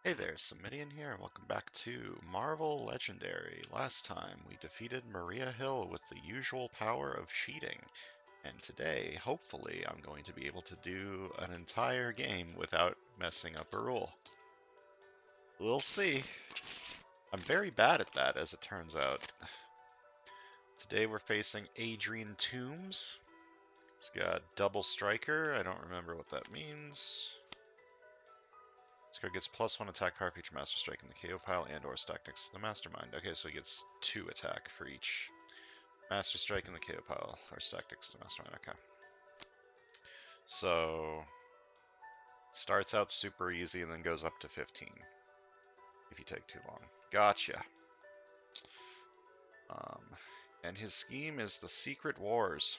Hey there, Samitian here, and welcome back to Marvel Legendary. Last time we defeated Maria Hill with the usual power of cheating, and today, hopefully, I'm going to be able to do an entire game without messing up a rule. We'll see. I'm very bad at that, as it turns out. Today we're facing Adrian Toomes. He's got double striker, I don't remember what that means. This card gets +1 attack power for each Master Strike in the KO pile and or stacked next to the Mastermind. Okay, so he gets 2 attack for each Master Strike in the KO pile or stacked next to the Mastermind. Okay. So, starts out super easy and then goes up to 15 if you take too long. Gotcha. And his scheme is the Secret Wars.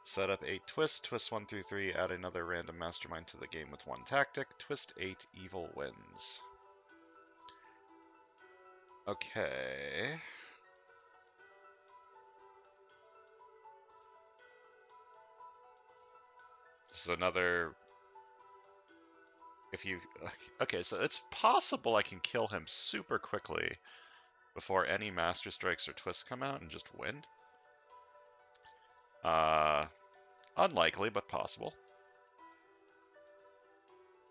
Set up 8 twists, twist 1 through 3, add another random mastermind to the game with 1 tactic, twist 8, evil wins. Okay. This is another... If you... Okay, so it's possible I can kill him super quickly before any Master Strikes or Twists come out and just win. Unlikely, but possible.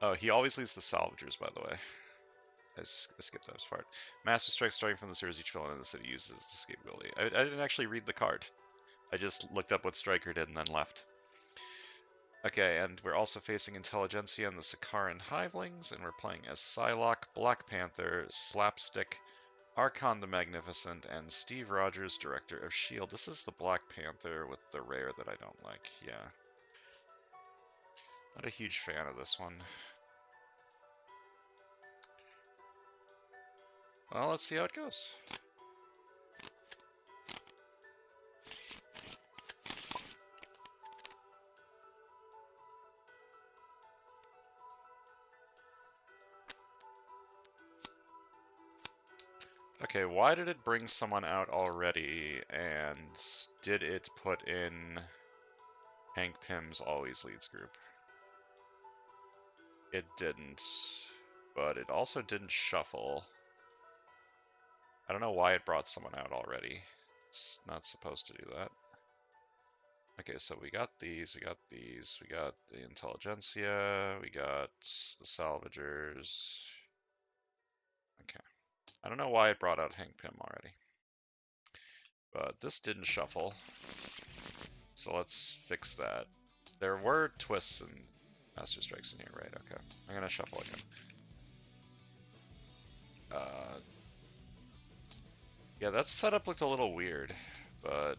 Oh, he always leads the Salvagers, by the way. I skipped that part. Master Strike starting from the series each villain in the city uses its escape ability. I didn't actually read the card. I just looked up what Striker did and then left. Okay, and we're also facing Intelligentsia and the Sakaran Hivelings, and we're playing as Psylocke, Black Panther, Slapstick, Archon the Magnificent, and Steve Rogers, Director of S.H.I.E.L.D. This is the Black Panther with the rare that I don't like, yeah. Not a huge fan of this one. Well, let's see how it goes. Okay, why did it bring someone out already, and did it put in Hank Pym's Always Leads group? It didn't, but it also didn't shuffle. I don't know why it brought someone out already. It's not supposed to do that. Okay, so we got these, we got these, we got the Intelligentsia, we got the Salvagers. Okay. I don't know why it brought out Hank Pym already. But this didn't shuffle. So let's fix that. There were twists and Master Strikes in here, right? Okay. I'm gonna shuffle again. Yeah, that setup looked a little weird, but...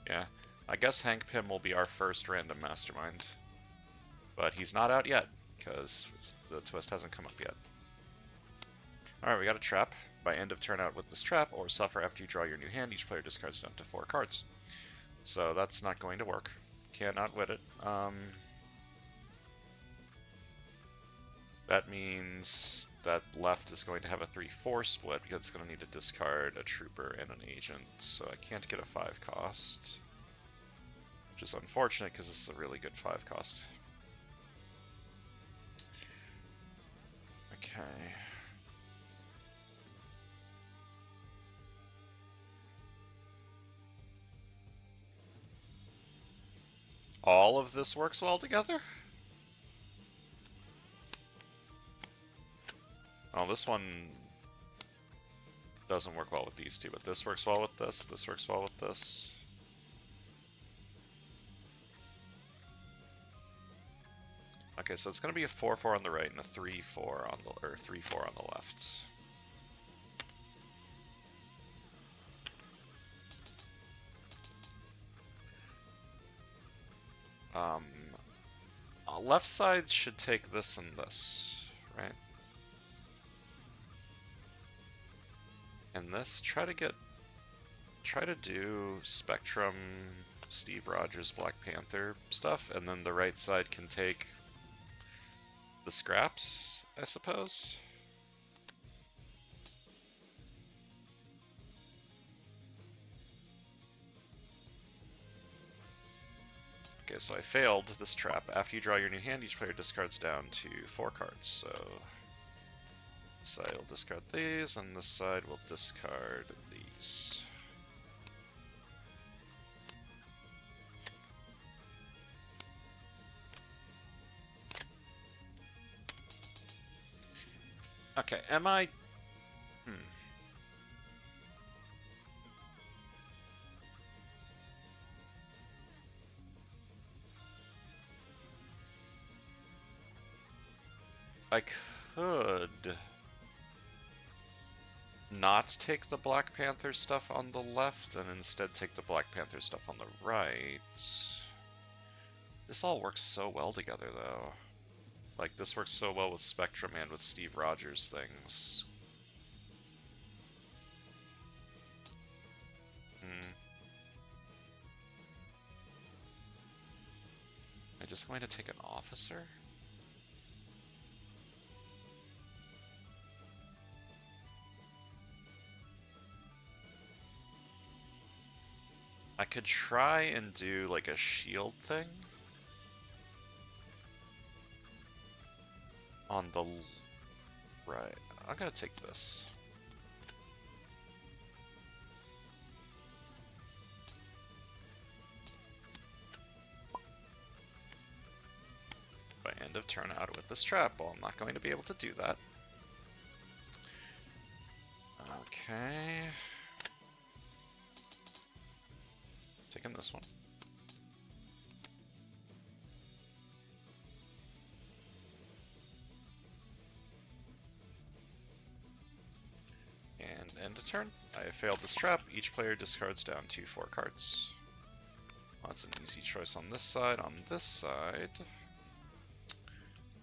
Yeah, I guess Hank Pym will be our first random mastermind. But he's not out yet, because the twist hasn't come up yet. Alright, we got a trap. By end of turn out with this trap, or suffer after you draw your new hand, each player discards down to 4 cards. So that's not going to work. Can't outwit it. That means that left is going to have a 3-4 split, because it's going to need to discard a trooper and an agent, so I can't get a 5 cost. Which is unfortunate, because this is a really good 5 cost. Okay. All of this works well together? Oh, this one doesn't work well with these two, but this works well with this works well with this. Okay, so it's going to be a 4-4 on the right and a 3-4 on the, or 3-4 on the left. Left side should take this and this, right? And this, try to do Spectrum, Steve Rogers, Black Panther stuff, and then the right side can take the scraps, I suppose. Okay, so I failed this trap. After you draw your new hand, each player discards down to 4 cards. So this side will discard these, and this side will discard these. Okay, am I... I could not take the Black Panther stuff on the left and instead take the Black Panther stuff on the right. This all works so well together, though. Like, this works so well with Spectrum and with Steve Rogers things. Am I just going to take an officer? I could try and do like a shield thing on the right. I'm gonna take this. By end of turn out with this trap. Well, I'm not going to be able to do that. Okay. Taking this one. And end of turn. I failed this trap. Each player discards down to 4 cards. Well, that's an easy choice on this side. On this side,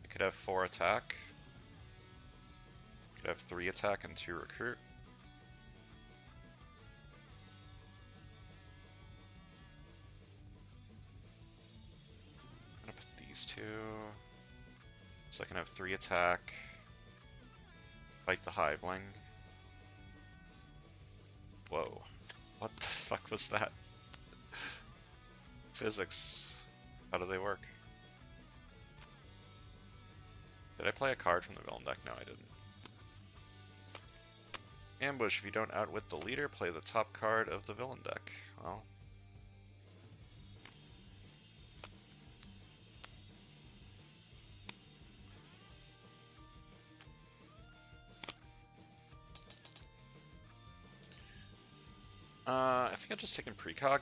I could have 4 attack. Could have 3 attack and 2 recruit. I'm gonna put these 2. So I can have 3 attack. Fight the Hiveling. Whoa. What the fuck was that? Physics. How do they work? Did I play a card from the villain deck? No, I didn't. Ambush. If you don't outwit the leader, play the top card of the villain deck. Well. I think I'm just taking precog.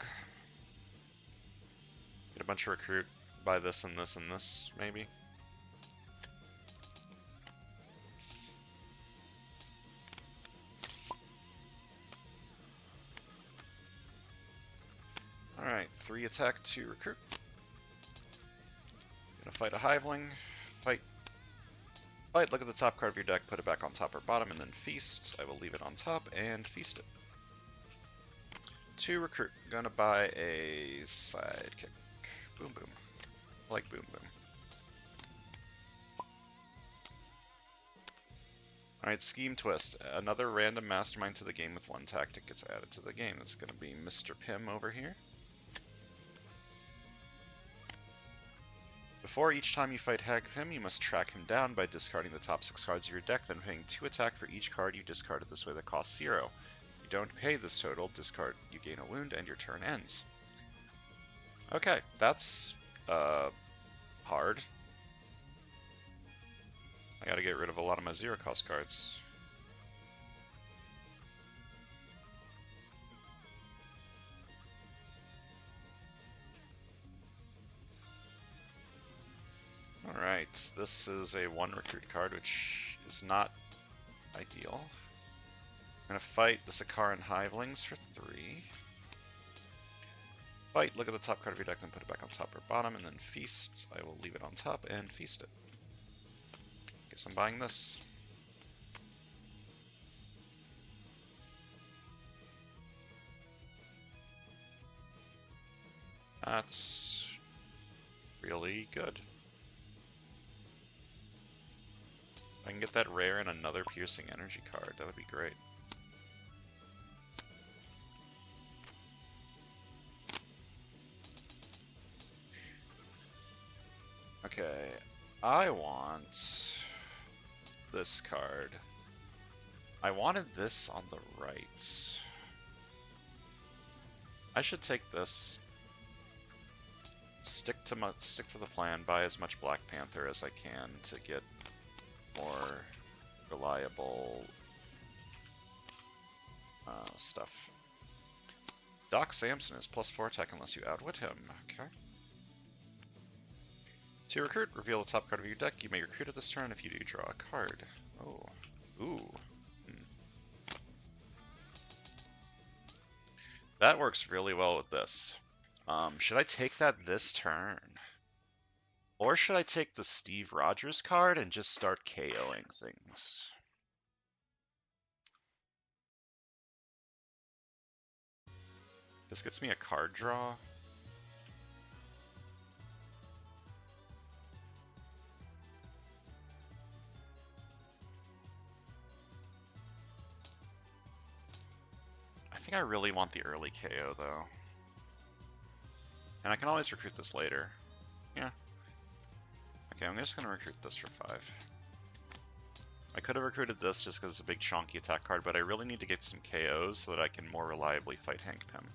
Get a bunch of recruit, buy this and this and this, maybe. Alright, 3 attack, 2 recruit. Gonna fight a Hiveling. Fight. Fight, look at the top card of your deck, put it back on top or bottom, and then feast. I will leave it on top and feast it. 2 recruit. Gonna buy a sidekick. Boom boom. I like boom boom. Alright, scheme twist. Another random mastermind to the game with 1 tactic gets added to the game. It's gonna be Mr. Pym over here. Before each time you fight Pym, you must track him down by discarding the top 6 cards of your deck, then paying 2 attack for each card you discarded this way that costs 0. You don't pay this total, discard, you gain a wound, and your turn ends. Okay, that's hard. I gotta get rid of a lot of my 0 cost cards. Alright, this is a 1 recruit card, which is not ideal. I'm gonna fight the Sakaran Hivelings for 3. Fight, look at the top card of your deck, then put it back on top or bottom, and then feast. I will leave it on top and feast it. Guess I'm buying this. That's really good. If I can get that rare and another piercing energy card, that would be great. Okay, I want this card. I wanted this on the right. I should take this. Stick to the plan. Buy as much Black Panther as I can to get more reliable stuff. Doc Samson is +4 attack unless you outwit him. Okay. To recruit, reveal the top card of your deck. You may recruit it this turn. If you do, draw a card. Oh. Ooh. That works really well with this. Should I take that this turn? Or should I take the Steve Rogers card and just start KOing things? This gets me a card draw. I think I really want the early KO though. And I can always recruit this later. Yeah. Okay, I'm just gonna recruit this for 5. I could have recruited this just because it's a big chonky attack card, but I really need to get some KOs so that I can more reliably fight Hank Pym.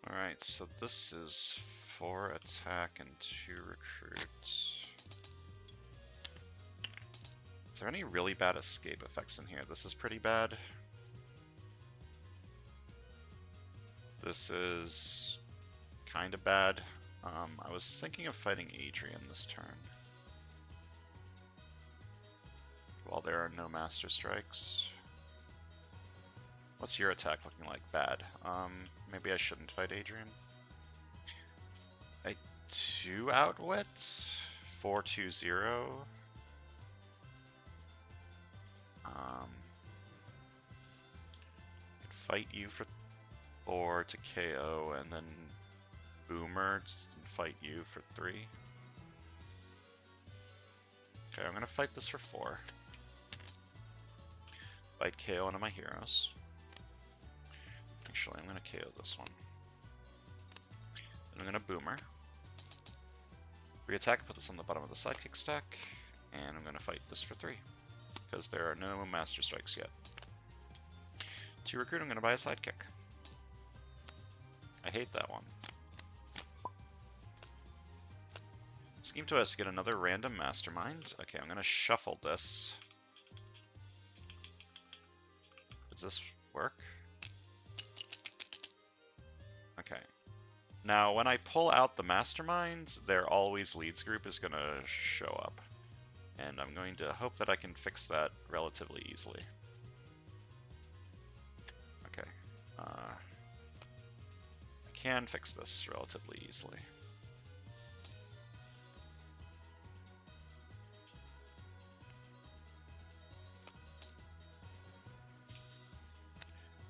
Alright, so this is 4 attack and 2 recruit. Is there any really bad escape effects in here? This is pretty bad. This is kind of bad. I was thinking of fighting Adrian this turn. While there are no Master Strikes. What's your attack looking like? Bad. Maybe I shouldn't fight Adrian. A 2 outwit? 4-2-0. Could fight you for 4 to KO, and then Boomer and fight you for 3. Okay, I'm gonna fight this for 4. Fight KO one of my heroes. Actually, I'm gonna KO this one. Then I'm gonna Boomer. Re-attack, put this on the bottom of the sidekick stack, and I'm gonna fight this for 3. Because there are no Master Strikes yet. To recruit, I'm gonna buy a sidekick. I hate that one. Scheme Twist, get another random mastermind. Okay, I'm gonna shuffle this. Does this work? Okay. Now, when I pull out the mastermind, their always leads group is gonna show up. And I'm going to hope that I can fix that relatively easily. Okay. I can fix this relatively easily.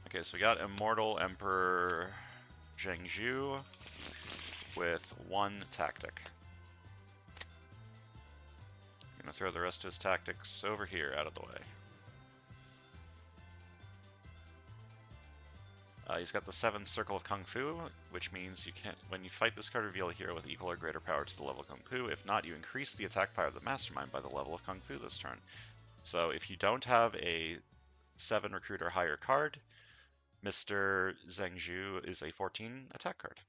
Okay, so we got Immortal Emperor Zheng with 1 tactic. I'm gonna throw the rest of his tactics over here out of the way. He's got the 7th Circle of Kung Fu, which means you can't, when you fight this card, reveal a hero with equal or greater power to the level of Kung Fu. If not, you increase the attack power of the Mastermind by the level of Kung Fu this turn. So if you don't have a 7 recruit or higher card, Mr. Zheng is a 14 attack card.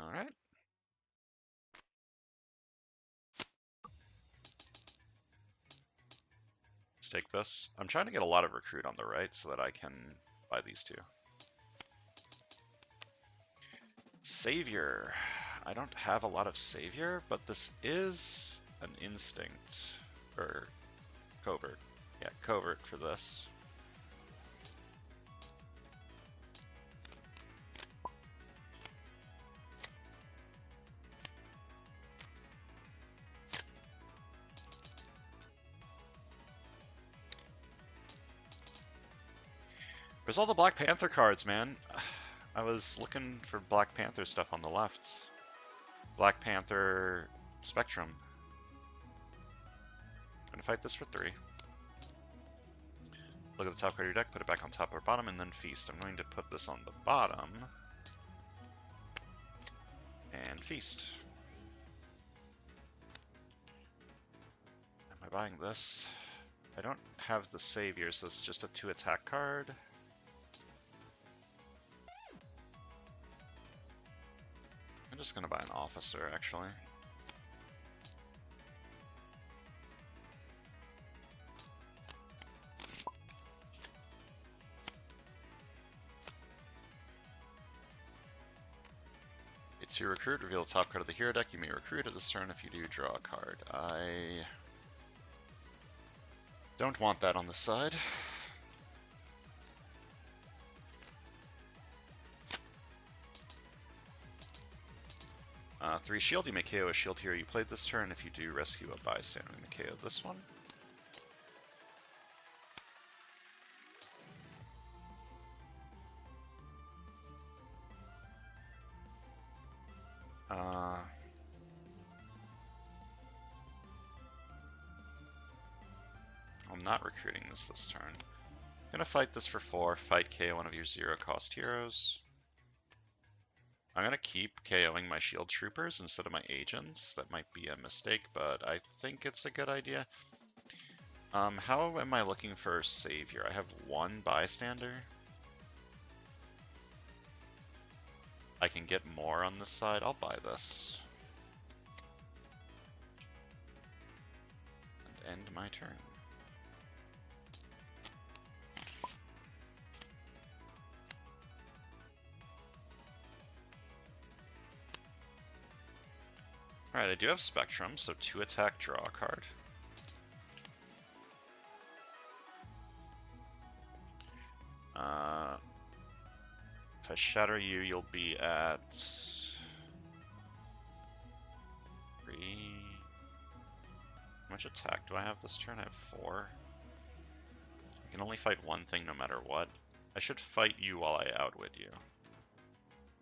Alright. Let's take this. I'm trying to get a lot of recruit on the right so that I can buy these 2. Savior. I don't have a lot of Savior, but this is an instinct. Or covert. Yeah, covert for this. Where's all the Black Panther cards, man? I was looking for Black Panther stuff on the left. Black Panther Spectrum. I'm gonna fight this for 3. Look at the top card of your deck, put it back on top or bottom, and then feast. I'm going to put this on the bottom. And feast. Am I buying this? I don't have the savior, so it's just a 2 attack card. I'm just gonna buy an officer, actually. It's your recruit, reveal the top card of the hero deck. You may recruit at this turn. If you do, draw a card. I don't want that on the side. Three shield, you may KO a shield hero you played this turn. If you do, rescue a bystander. I'm going to KO this one. I'm not recruiting this turn. I'm going to fight this for 4, fight KO one of your 0-cost heroes. I'm going to keep KOing my shield troopers instead of my agents. That might be a mistake, but I think it's a good idea. How am I looking for savior? I have 1 bystander. I can get more on this side. I'll buy this. And end my turn. Alright, I do have Spectrum, so 2 attack, draw a card. If I shatter you, you'll be at 3. How much attack do I have this turn? I have 4. I can only fight 1 thing no matter what. I should fight you while I outwit you.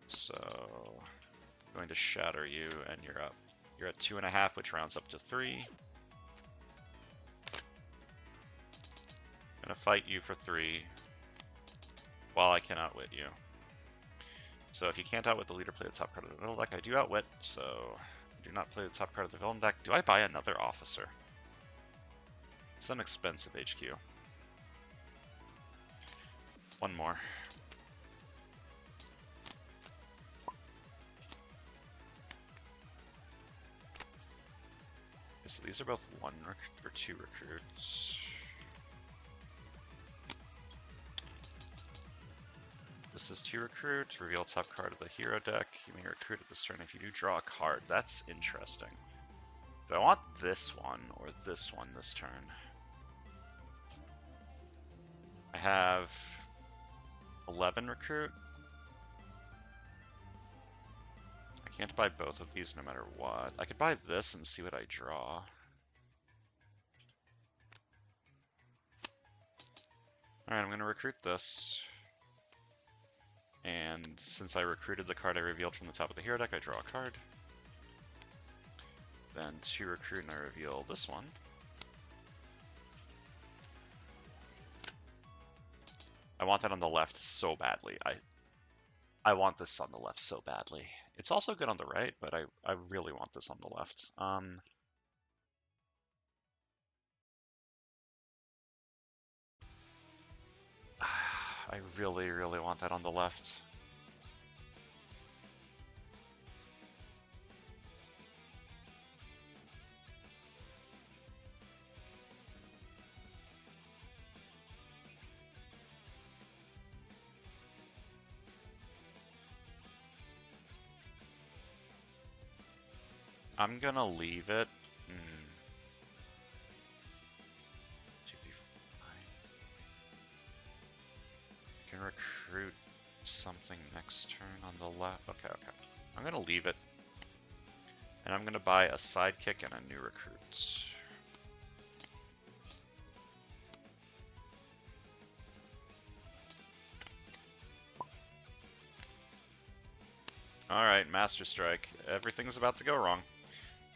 So, I'm going to shatter you, and you're up. You're at 2.5, which rounds up to 3. Gonna fight you for 3 while I can outwit you. So if you can't outwit the leader, play the top card of the middle deck. I do outwit, so I do not play the top card of the villain deck. Do I buy another officer? It's an expensive HQ. 1 more. So these are both 1 or 2 recruits. This is 2 recruits. Reveal top card of the hero deck. You may recruit at this turn if you do draw a card. That's interesting. Do I want this one or this one this turn? I have 11 recruit. I can't buy both of these no matter what. I could buy this and see what I draw. Alright, I'm going to recruit this. And since I recruited the card I revealed from the top of the hero deck, I draw a card. Then 2 recruit and I reveal this one. I want that on the left so badly. I want this on the left so badly. It's also good on the right, but I really want this on the left. I really, really want that on the left. I'm gonna leave it. 2, 3, 4, 5. I can recruit something next turn on the left. Okay. I'm gonna leave it. And I'm gonna buy a sidekick and a new recruit. Alright, Master Strike. Everything's about to go wrong.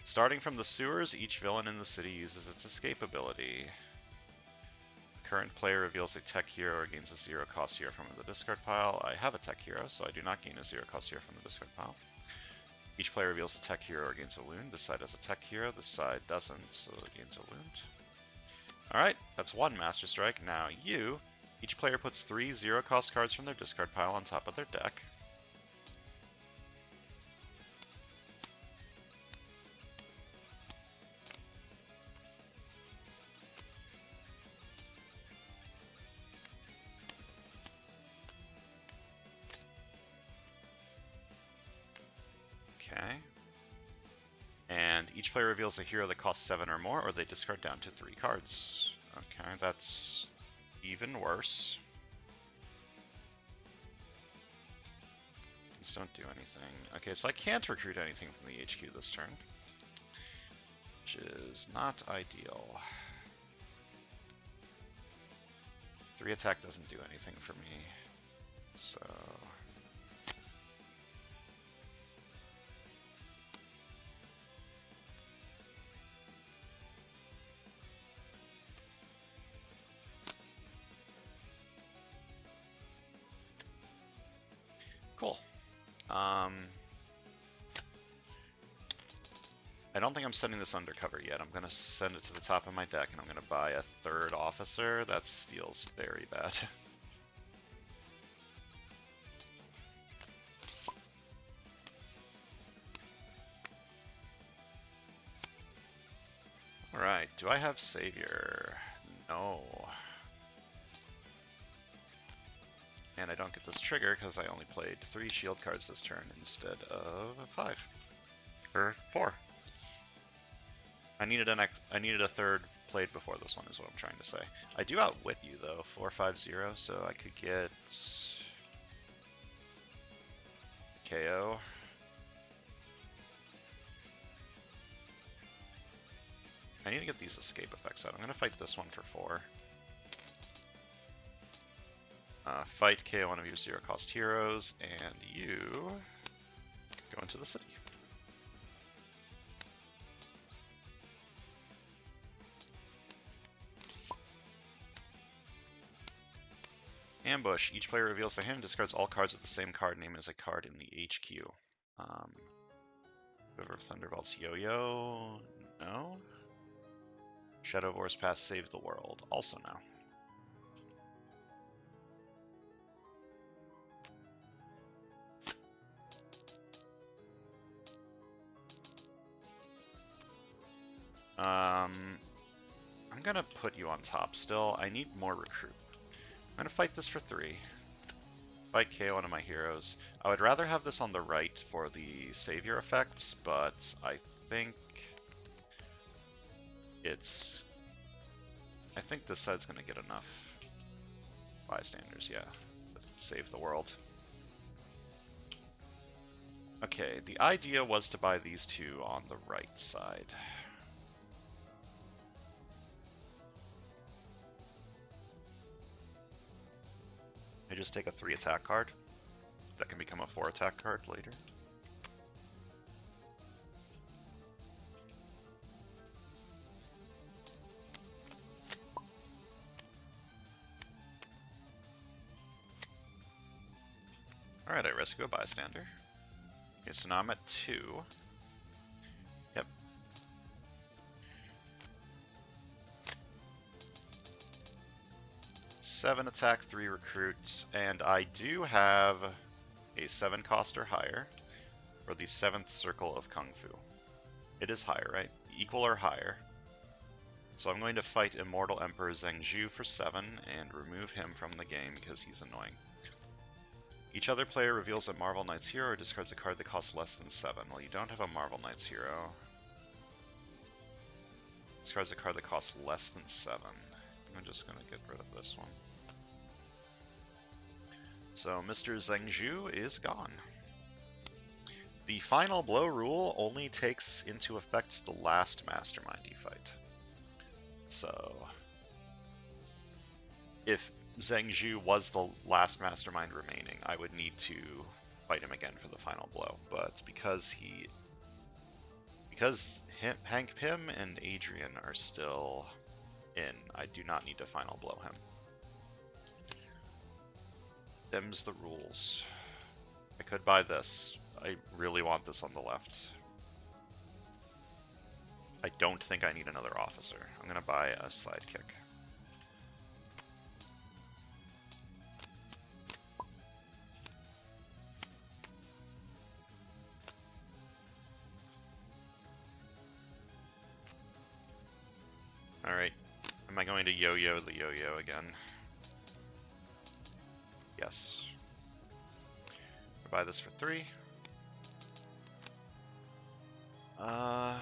Starting from the sewers, each villain in the city uses its escape ability. Current player reveals a tech hero or gains a 0-cost hero from the discard pile. I have a tech hero, so I do not gain a 0-cost hero from the discard pile. Each player reveals a tech hero or gains a wound. This side has a tech hero, this side doesn't, so it gains a wound. Alright, that's one Master Strike. Now you, each player puts 3 0-cost cards from their discard pile on top of their deck. Okay. And each player reveals a hero that costs 7 or more, or they discard down to 3 cards. Okay, that's even worse. These don't do anything. Okay, so I can't recruit anything from the HQ this turn, which is not ideal. 3 attack doesn't do anything for me, so... Cool. I don't think I'm sending this undercover yet. I'm going to send it to the top of my deck, and I'm going to buy a 3rd officer. That feels very bad. Alright, do I have Savior? No. And I don't get this trigger because I only played 3 shield cards this turn instead of 5. Or 4. I needed a 3rd played before this one is what I'm trying to say. I do outwit you though, 4-5-0, so I could get KO. I need to get these escape effects out. I'm going to fight this one for 4. Fight KO one of your 0-cost heroes, and you go into the city. Ambush. Each player reveals their hand and discards all cards with the same card name as a card in the HQ. River of Thunderbolt's Yo-Yo? No. Shadow of War's Pass Save the World? Also no. I'm gonna put you on top still. I need more recruit. I'm gonna fight this for 3. Fight KO one of my heroes. I would rather have this on the right for the savior effects, but I think this side's gonna get enough bystanders, yeah. Save the world. Okay, the idea was to buy these 2 on the right side. I just take a 3 attack card. That can become a 4 attack card later. Alright, I rescue a bystander. Okay, so now I'm at 2. Yep. Seven attack, 3 recruits, and I do have a 7-cost or higher for the 7th Circle of Kung Fu. It is higher, right? Equal or higher. So I'm going to fight Immortal Emperor Zheng for 7 and remove him from the game because he's annoying. Each other player reveals a Marvel Knights hero or discards a card that costs less than 7. Well, you don't have a Marvel Knights hero. Discards a card that costs less than 7. I'm just going to get rid of this one. So Mr. Zheng is gone. The final blow rule only takes into effect the last Mastermind fight. So if Zheng was the last Mastermind remaining, I would need to fight him again for the final blow. But because Hank Pym and Adrian are still in. I do not need to final blow him. Them's the rules. I could buy this. I really want this on the left. I don't think I need another officer. I'm gonna buy a sidekick. Alright. Am I going to yo-yo the yo-yo again? Yes. I'll buy this for 3. Huh.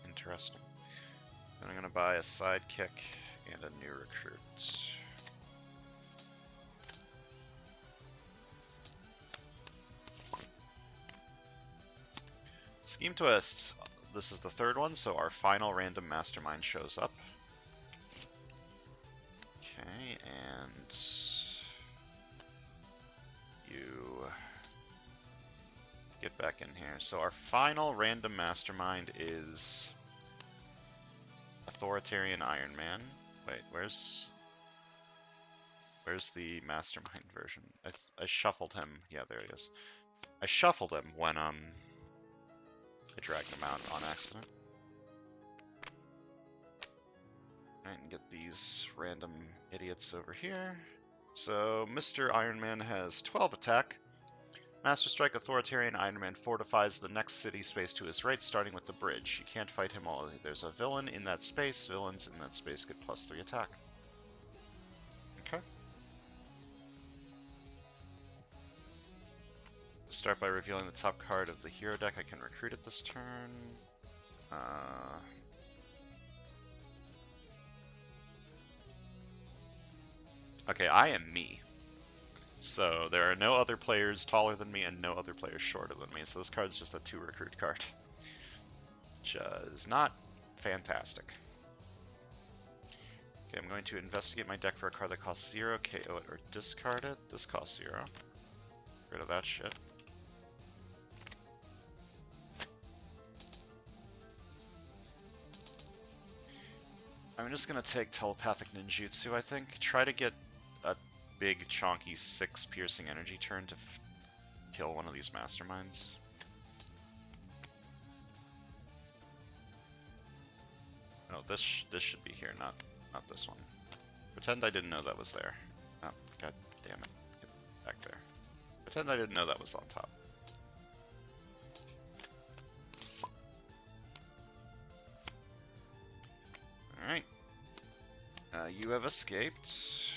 Interesting. Then I'm gonna buy a sidekick and a new recruit. Scheme twist. This is the 3rd one, so our final random mastermind shows up. Okay, and you get back in here. So our final random mastermind is Authoritarian Iron Man. Wait, where's the mastermind version? I shuffled him. Yeah, there he is. I shuffled him when I dragged him out on accident. Alright, and get these random idiots over here. So Mr. Iron Man has 12 attack. Master Strike Authoritarian Iron Man fortifies the next city space to his right, starting with the bridge. You can't fight him all. There's a villain in that space. Villains in that space get +3 attack. Okay. Start by revealing the top card of the hero deck. I can recruit it this turn. Okay, I am me. So there are no other players taller than me and no other players shorter than me. So this card's just a 2 recruit card. Which is not fantastic. Okay, I'm going to investigate my deck for a card that costs 0, KO it, or discard it. This costs 0. Get rid of that shit. I'm just going to take Telepathic Ninjutsu, I think. Try to get a big, chonky 6 piercing energy turn to kill one of these masterminds. No, this should be here, not this one. Pretend I didn't know that was there. Oh, god damn it. Get back there. Pretend I didn't know that was on top. Alright. You have escaped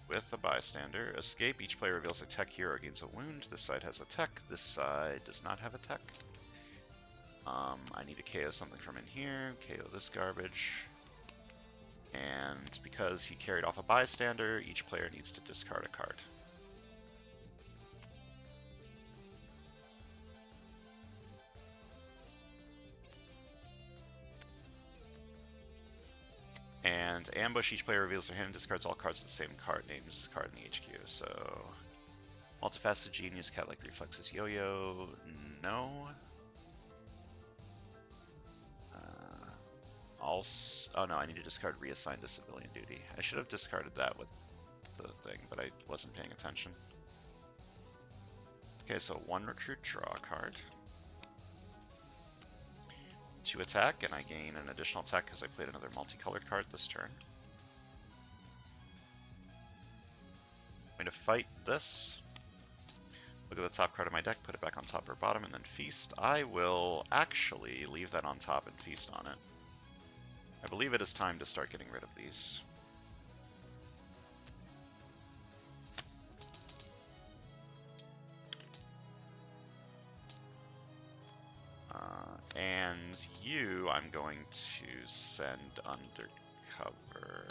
with a bystander. Escape. Each player reveals a tech hero gains a wound. This side has a tech. This side does not have a tech. I need to KO something from in here. KO this garbage. And because he carried off a bystander, each player needs to discard a card. And ambush, each player reveals their hand and discards all cards of the same card named as a card in the HQ. So, multifaceted genius, cat-like reflexes, yo-yo, no. Oh no, I need to discard reassigned to civilian duty. I should have discarded that with the thing, but I wasn't paying attention. Okay, so 1 recruit, draw a card. 2 attack, and I gain an additional attack because I played another multicolored card this turn. I'm going to fight this. Look at the top card of my deck, put it back on top or bottom, and then feast. I will actually leave that on top and feast on it. I believe it is time to start getting rid of these. And you, I'm going to send undercover.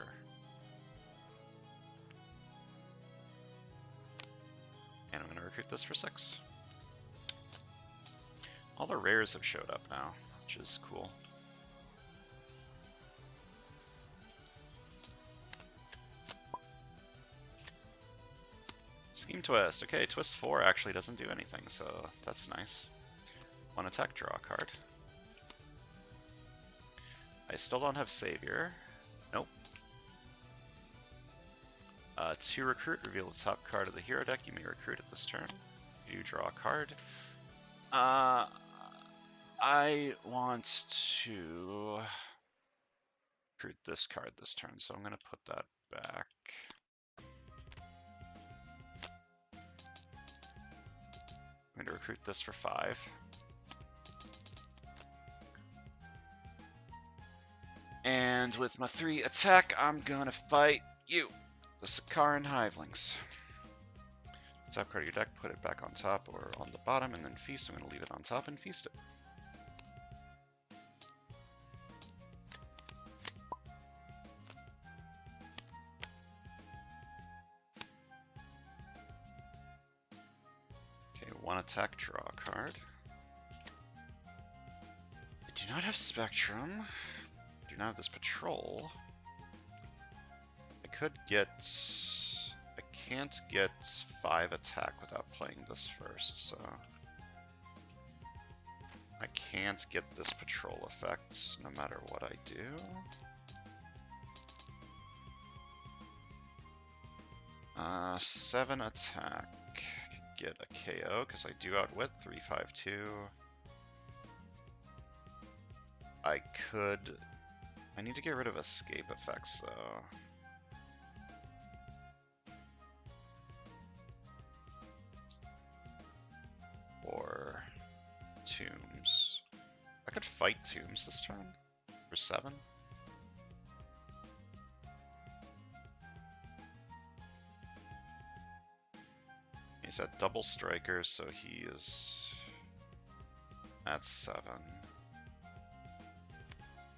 And I'm going to recruit this for 6. All the rares have showed up now, which is cool. Team Twist. Okay, Twist 4 actually doesn't do anything, so that's nice. 1 attack, draw a card. I still don't have Savior. Nope. 2 recruit, reveal the top card of the hero deck. You may recruit at this turn. You draw a card. I want to recruit this card this turn, so I'm going to put that back. I'm going to recruit this for 5. And with my 3 attack, I'm going to fight you, the Sakaran Hivelings. Top card of your deck, put it back on top or on the bottom, and then feast. I'm going to leave it on top and feast it. Okay, 1 attack, draw a card. I do not have Spectrum. I do not have this Patrol. I could get... I can't get 5 attack without playing this first, so... I can't get this Patrol effect no matter what I do. Uh, 7 attack. Get a KO, because I do outwit 3/5/2. I could... I need to get rid of escape effects, though. Or Toomes. I could fight Toomes this turn for 7. He's at double striker, so he is at 7.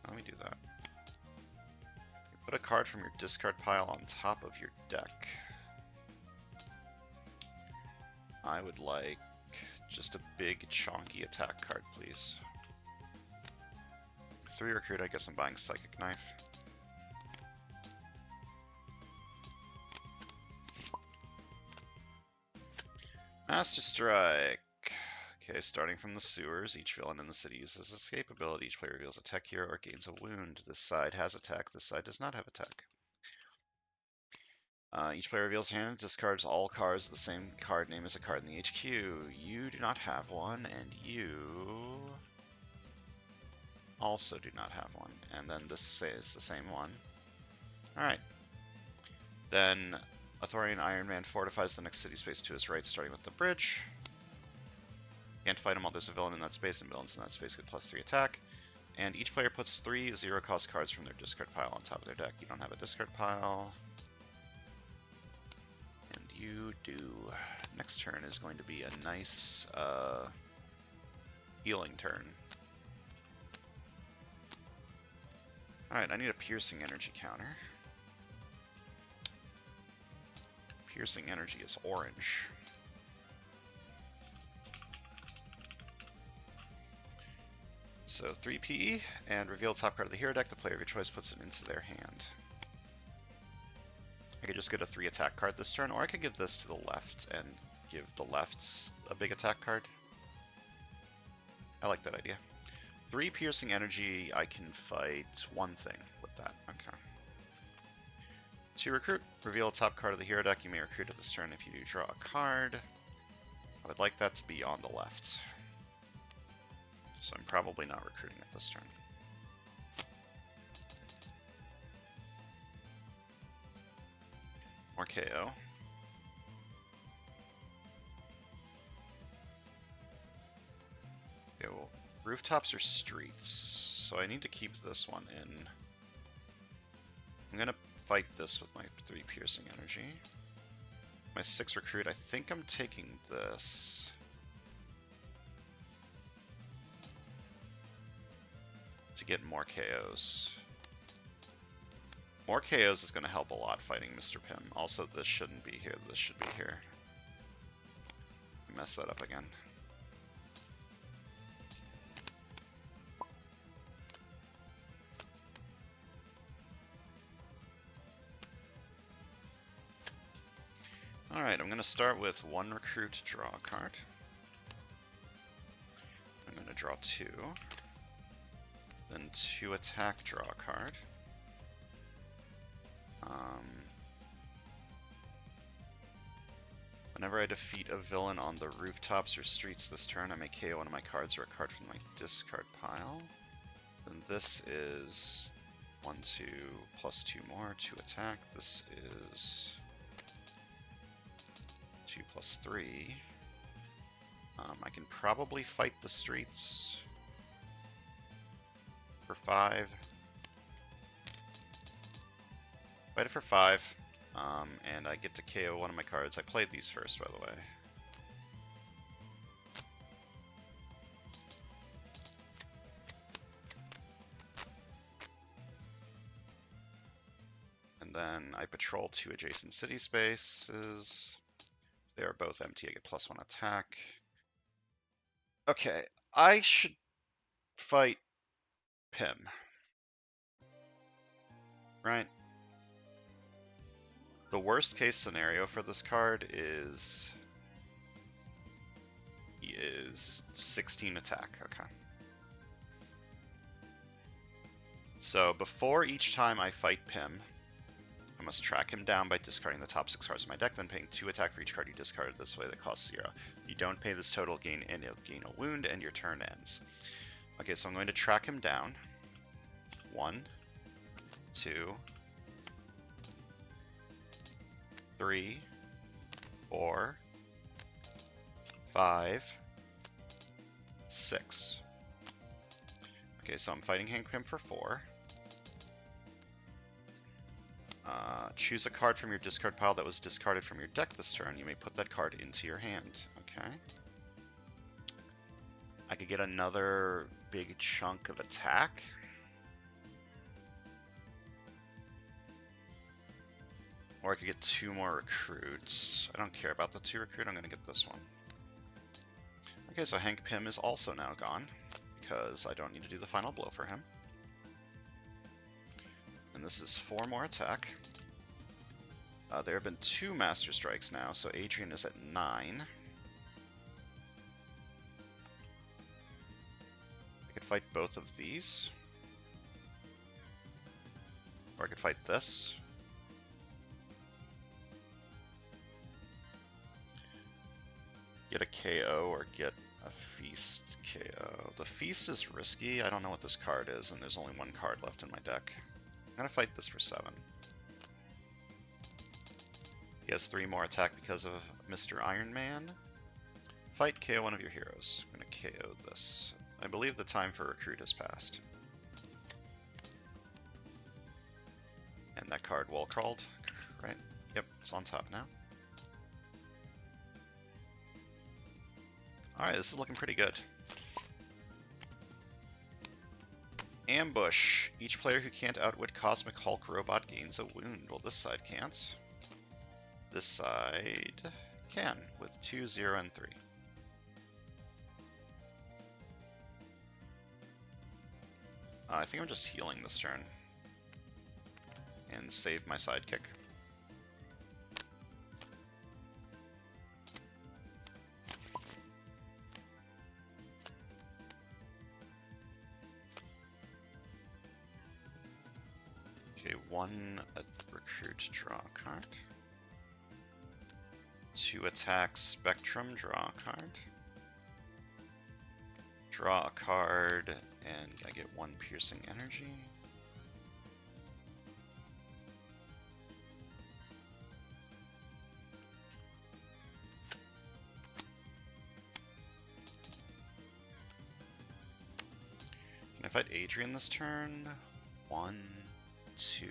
Let me do that. You put a card from your discard pile on top of your deck. I would like just a big chonky attack card, please. 3 recruit, I guess I'm buying Psychic Knife. Master Strike. Okay, starting from the sewers, each villain in the city uses escape ability. Each player reveals a tech hero or gains a wound. This side has attack, this side does not have attack. Each player reveals hand and discards all cards with the same card name as a card in the HQ. You do not have one, and you also do not have one. And then this is the same one. Alright. Then Authoritarian Iron Man fortifies the next city space to his right, starting with the bridge. Can't fight him while there's a villain in that space, and villains in that space get +3 attack. And each player puts 3 0-cost cards from their discard pile on top of their deck. You don't have a discard pile. And you do. Next turn is going to be a nice healing turn. Alright, I need a piercing energy counter. Piercing energy is orange. So 3 PE, and reveal the top card of the hero deck. The player of your choice puts it into their hand. I could just get a 3 attack card this turn, or I could give this to the left and give the left a big attack card. I like that idea. 3 piercing energy, I can fight 1 thing with that. Okay. 2 recruit, reveal the top card of the hero deck. You may recruit at this turn if you do draw a card. I would like that to be on the left. So I'm probably not recruiting it this turn. More KO. Okay, well, rooftops are streets, so I need to keep this one in. I'm gonna fight this with my 3 piercing energy. My 6 recruit, I think I'm taking this. To get more KOs. More KOs is going to help a lot fighting Mr. Pym. Also, this shouldn't be here. This should be here. I messed that up again. Alright, I'm going going to start with 1 recruit, draw a card. I'm going to draw 2. Then 2 attack, draw a card. Whenever I defeat a villain on the rooftops or streets this turn, I may KO one of my cards or a card from my discard pile. Then this is 1, 2, plus 2 more, 2 attack. This is 2 plus 3. I can probably fight the streets for 5. Fight it for 5. And I get to KO one of my cards. I played these first, by the way. And then I patrol 2 adjacent city spaces. They are both empty. I get +1 attack. Okay, I should fight Pym. Right? The worst case scenario for this card is he is 16 attack. Okay. So before each time I fight Pym, I must track him down by discarding the top 6 cards of my deck, then paying 2 attack for each card you discarded this way that costs 0. If you don't pay this total, gain a wound, and your turn ends. Okay, so I'm going to track him down. 1, 2, 3, 4, 5, 6. Okay, so I'm fighting Hank Pym for 4. Choose a card from your discard pile that was discarded from your deck this turn. You may put that card into your hand. Okay. I could get another big chunk of attack. Or I could get 2 more recruits. I don't care about the 2 recruit. I'm going to get this one. Okay, so Hank Pym is also now gone, because I don't need to do the final blow for him. And this is 4 more attack. There have been 2 Master Strikes now, so Adrian is at 9. I could fight both of these. Or I could fight this. Get a KO or get a Feast KO. The Feast is risky. I don't know what this card is, and there's only 1 card left in my deck. I'm going to fight this for 7. He has 3 more attack because of Mr. Iron Man. Fight, KO one of your heroes. I'm going to KO this. I believe the time for recruit has passed. And that card wall crawled, right? Yep, it's on top now. Alright, this is looking pretty good. Ambush. Each player who can't outwit Cosmic Hulk Robot gains a wound. Well, this side can't. This side can, with 2, 0, and 3. I think I'm just healing this turn. And save my sidekick. Okay, 1 recruit, draw a card. 2 attack, Spectrum, draw a card. Draw a card, and I get 1 piercing energy. Can I fight Adrian this turn? 1, 2.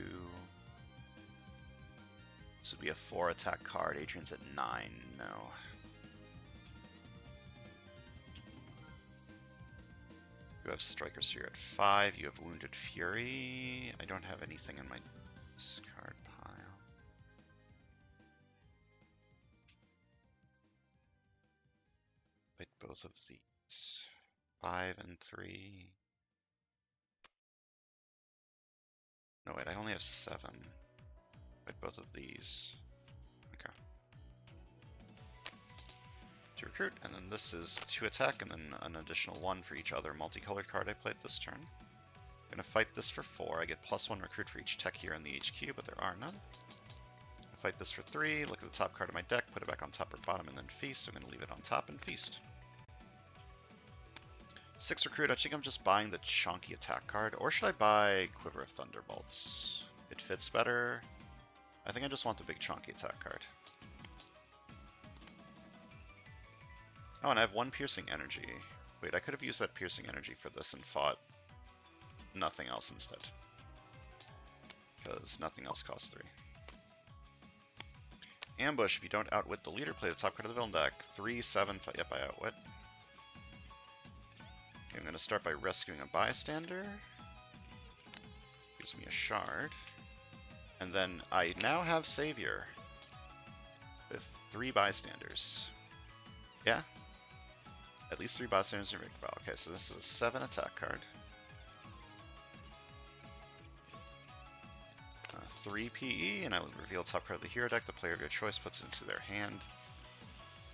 This would be a 4 attack card. Adrian's at 9. No. You have Strikers here at 5. You have Wounded Fury. I don't have anything in my discard pile. Fight both of these. 5 and 3. No, wait, I only have 7. Fight both of these. Okay. 2 recruit, and then this is 2 attack, and then an additional 1 for each other multicolored card I played this turn. I'm gonna fight this for 4. I get +1 recruit for each tech here in the HQ, but there are none. I fight this for 3, look at the top card of my deck, put it back on top or bottom, and then feast. I'm gonna leave it on top and feast. 6 recruit, I think I'm just buying the chonky attack card, or should I buy Quiver of Thunderbolts? It fits better. I think I just want the big chonky attack card. Oh, and I have 1 piercing energy. Wait, I could have used that piercing energy for this and fought nothing else instead. Because nothing else costs 3. Ambush, if you don't outwit the leader, play the top card of the villain deck. 3, 7, 5, yep, I outwit. I'm going to start by rescuing a bystander. Gives me a shard. And then I now have Savior with 3 bystanders. Yeah? At least 3 bystanders in your victory pile. Okay, so this is a 7 attack card. 3 PE, and I will reveal top card of the hero deck. The player of your choice puts it into their hand.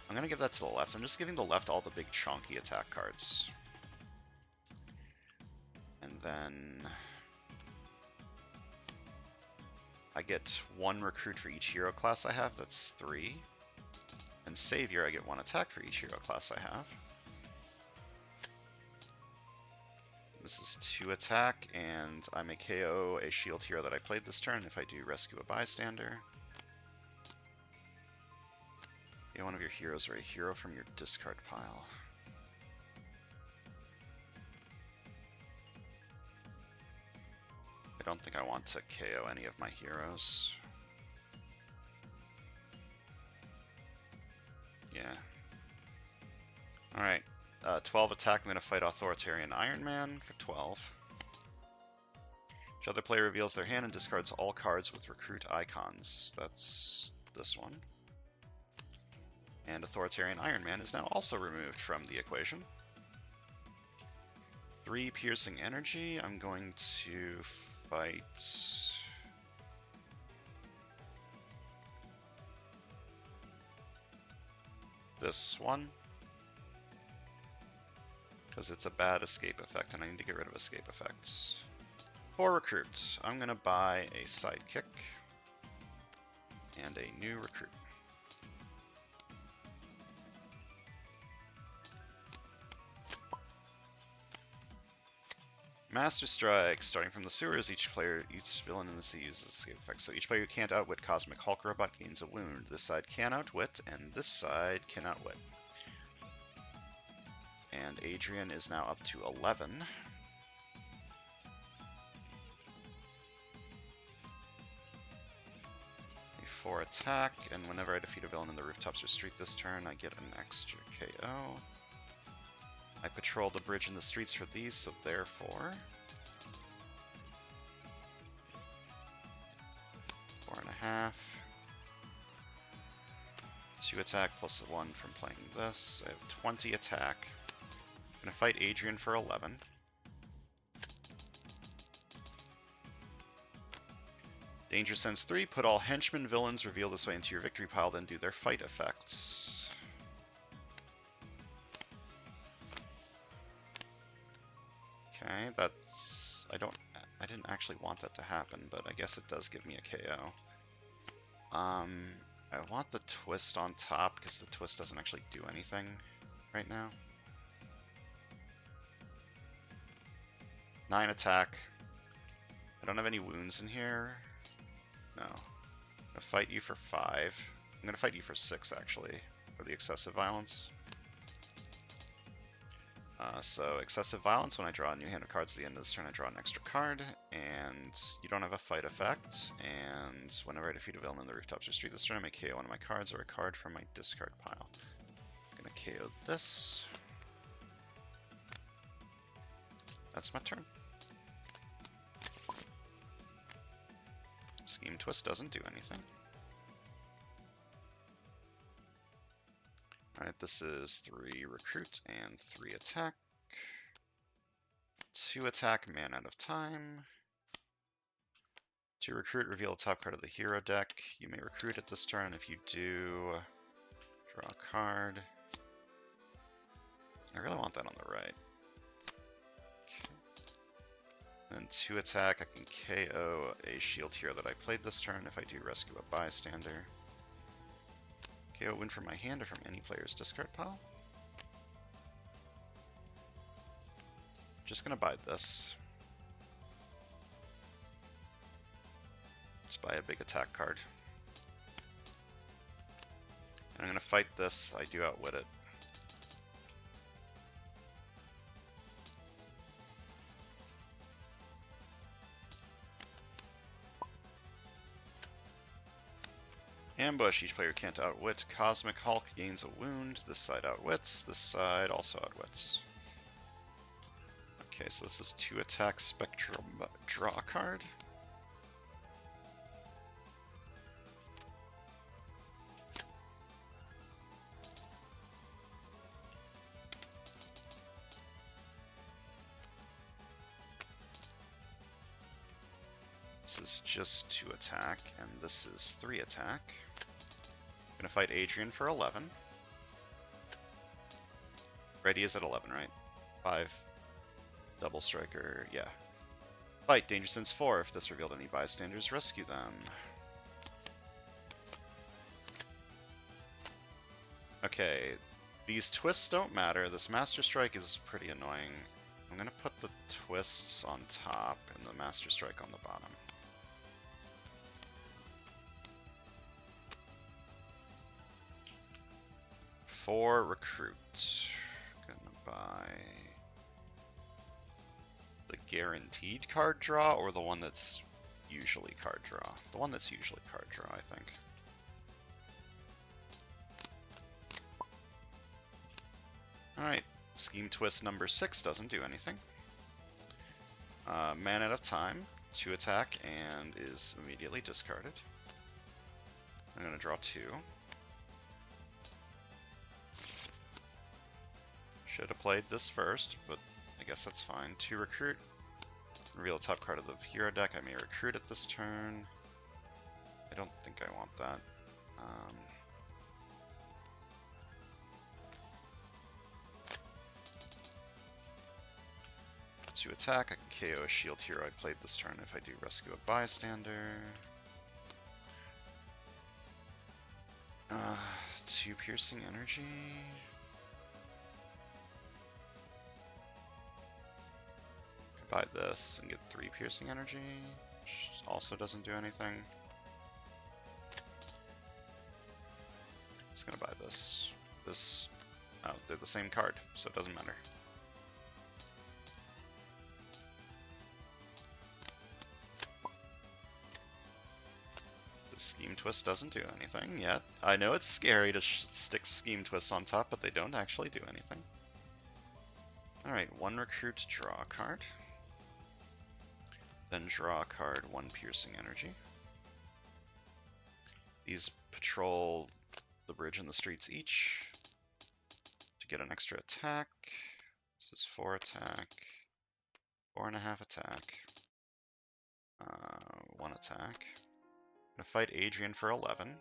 I'm going to give that to the left. I'm just giving the left all the big chonky attack cards. And then I get 1 recruit for each hero class I have, that's 3. And Savior, I get 1 attack for each hero class I have. This is 2 attack, and I may KO a shield hero that I played this turn if I do rescue a bystander. Get one of your heroes or a hero from your discard pile. I don't think I want to KO any of my heroes. Yeah. Alright, 12 attack, I'm going to fight Authoritarian Iron Man for 12. Each other player reveals their hand and discards all cards with recruit icons. That's this one. And Authoritarian Iron Man is now also removed from the equation. 3 piercing energy, I'm going to fight this one, because it's a bad escape effect and I need to get rid of escape effects. 4 recruits, I'm going to buy a sidekick and a new recruit. Master Strike, starting from the sewers, each villain in the sea uses escape effects. So each player who can't outwit Cosmic Hulk Robot gains a wound. This side can outwit, and this side can outwit. And Adrian is now up to 11. A 4 attack, and whenever I defeat a villain in the rooftops or street this turn, I get an extra KO. I patrol the bridge and the streets for these, so therefore 4.5. 2 attack plus the 1 from playing this. I have 20 attack. I'm going to fight Adrian for 11. Danger Sense 3, put all henchmen villains revealed this way into your victory pile, then do their fight effects. Okay, that's... I didn't actually want that to happen, but I guess it does give me a KO. I want the twist on top, because the twist doesn't actually do anything right now. 9 attack. I don't have any wounds in here. No. I'm going to fight you for 5. I'm going to fight you for 6, actually, for the excessive violence. So excessive violence, when I draw a new hand of cards at the end of this turn, I draw an extra card, and you don't have a fight effect, and whenever I defeat a villain in the rooftops or street this turn, I may KO one of my cards or a card from my discard pile. I'm going to KO this. That's my turn. Scheme Twist doesn't do anything. Alright, this is 3 recruit and 3 attack. 2 attack, man out of time. 2 recruit, reveal a top card of the hero deck. You may recruit it this turn. If you do, draw a card. I really want that on the right. Then 2 attack, I can KO a shield hero that I played this turn if I do rescue a bystander. KO win from my hand or from any player's discard pile. Just gonna buy this. Let's buy a big attack card. And I'm gonna fight this, I do outwit it. Ambush, each player can't outwit. Cosmic Hulk gains a wound. This side outwits, this side also outwits. Okay, so this is 2 attack Spectrum draw card. This is just 2 attack, and this is 3 attack. I'm gonna fight Adrian for 11. Ready is at 11, right? 5. Double striker, yeah. Fight, Danger Sense 4. If this revealed any bystanders, rescue them. Okay, these twists don't matter. This Master Strike is pretty annoying. I'm gonna put the twists on top and the Master Strike on the bottom. For recruit, gonna buy the guaranteed card draw or the one that's usually card draw? The one that's usually card draw, I think. Alright, Scheme Twist number 6 doesn't do anything. Man out of time, 2 attack, and is immediately discarded. I'm gonna draw 2. Should have played this first, but I guess that's fine. 2 recruit. Reveal the top card of the hero deck. I may recruit it this turn. I don't think I want that. 2 attack. I can KO a shield hero I played this turn if I do rescue a bystander. 2 piercing energy. Buy this and get 3 piercing energy, which also doesn't do anything. Just gonna buy this. Oh, they're the same card, so it doesn't matter. The Scheme Twist doesn't do anything yet. I know it's scary to stick Scheme Twists on top, but they don't actually do anything. Alright, 1 recruit, draw a card. Then draw a card, 1 piercing energy. These patrol the bridge and the streets each to get an extra attack. This is 4 attack, 4.5 attack, 1 attack. I'm gonna fight Adrian for 11.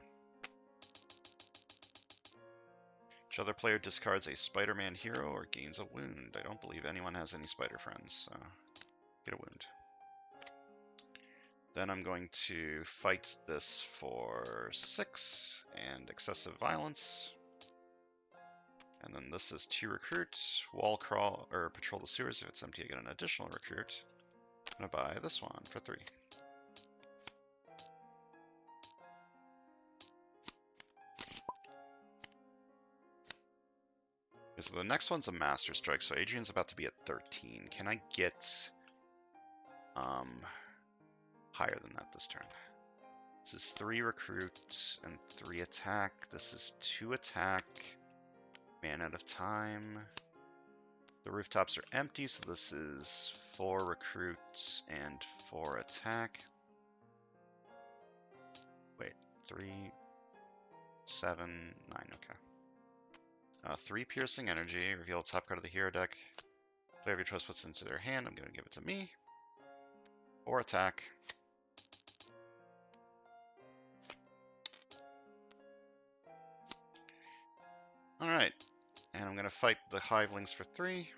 Each other player discards a Spider-Man hero or gains a wound. I don't believe anyone has any spider friends, so get a wound. Then I'm going to fight this for 6 and excessive violence. And then this is 2 recruits, wall crawl, or patrol the sewers. If it's empty, I get an additional recruit. I'm gonna buy this one for 3. Okay, so the next one's a Master Strike, so Adrian's about to be at 13. Can I get higher than that this turn? This is 3 recruits and 3 attack. This is 2 attack. Man out of time. The rooftops are empty, so this is 4 recruits and 4 attack. Wait, 3, 7, 9, okay. 3 piercing energy. Reveal the top card of the hero deck. Player of your choice puts it into their hand. I'm going to give it to me. 4 attack. Alright. And I'm going to fight the Hivelings for 3.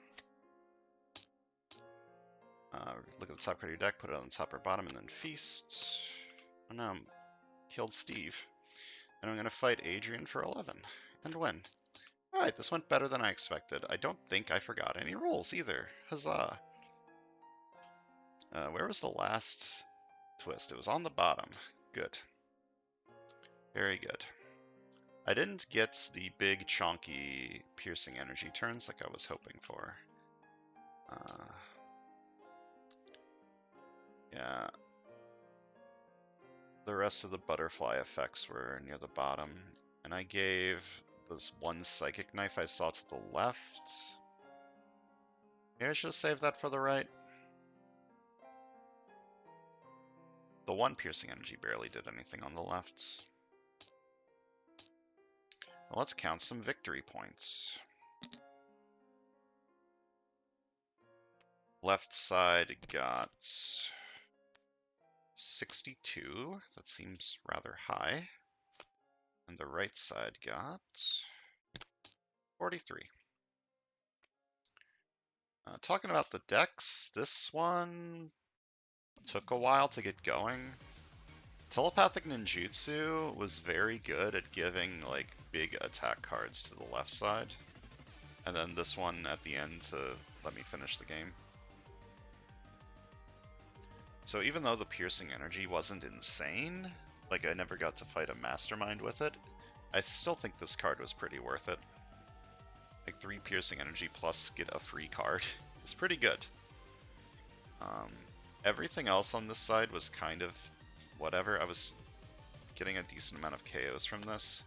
Look at the top card of your deck, put it on the top or bottom, and then feast. Oh no, killed Steve. And I'm going to fight Adrian for 11 and win. Alright, this went better than I expected. I don't think I forgot any rolls either. Huzzah! Where was the last twist? It was on the bottom. Good. Very good. I didn't get the big, chonky, piercing energy turns like I was hoping for. Yeah. The rest of the butterfly effects were near the bottom. And I gave this one psychic knife I saw to the left. Maybe I should have saved that for the right. The one piercing energy barely did anything on the left. Well, let's count some victory points. Left side got 62. That seems rather high. And the right side got 43. Talking about the decks, this one took a while to get going. Telepathic Ninjutsu was very good at giving like big attack cards to the left side. And then this one at the end to let me finish the game. So even though the piercing energy wasn't insane, like I never got to fight a mastermind with it, I still think this card was pretty worth it. Like 3 piercing energy plus get a free card. It's pretty good. Everything else on this side was kind of whatever. I was getting a decent amount of KOs from this.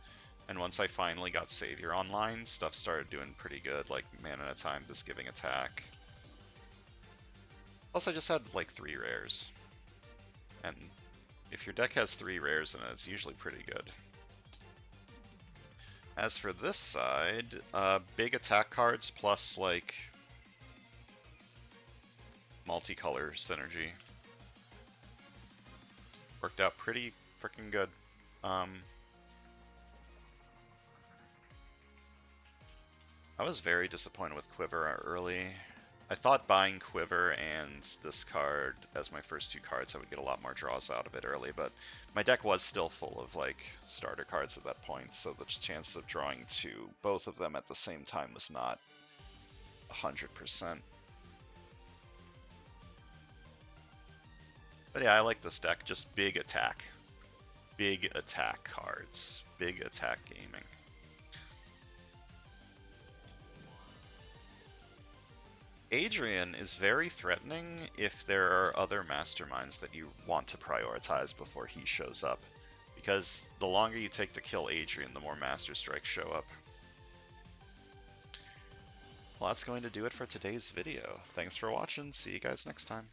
And once I finally got Savior online, stuff started doing pretty good, like mana at a time, just giving attack. Plus I just had like 3 rares. And if your deck has 3 rares in it, it's usually pretty good. As for this side, big attack cards plus like multicolor synergy. Worked out pretty freaking good. I was very disappointed with Quiver early. I thought buying Quiver and this card as my first 2 cards, I would get a lot more draws out of it early, but my deck was still full of like starter cards at that point, so the chance of drawing to both of them at the same time was not 100%. But yeah, I like this deck, just big attack. Big attack cards. Big attack gaming. Adrian is very threatening if there are other masterminds that you want to prioritize before he shows up. Because the longer you take to kill Adrian, the more Master Strikes show up. Well, that's going to do it for today's video. Thanks for watching. See you guys next time.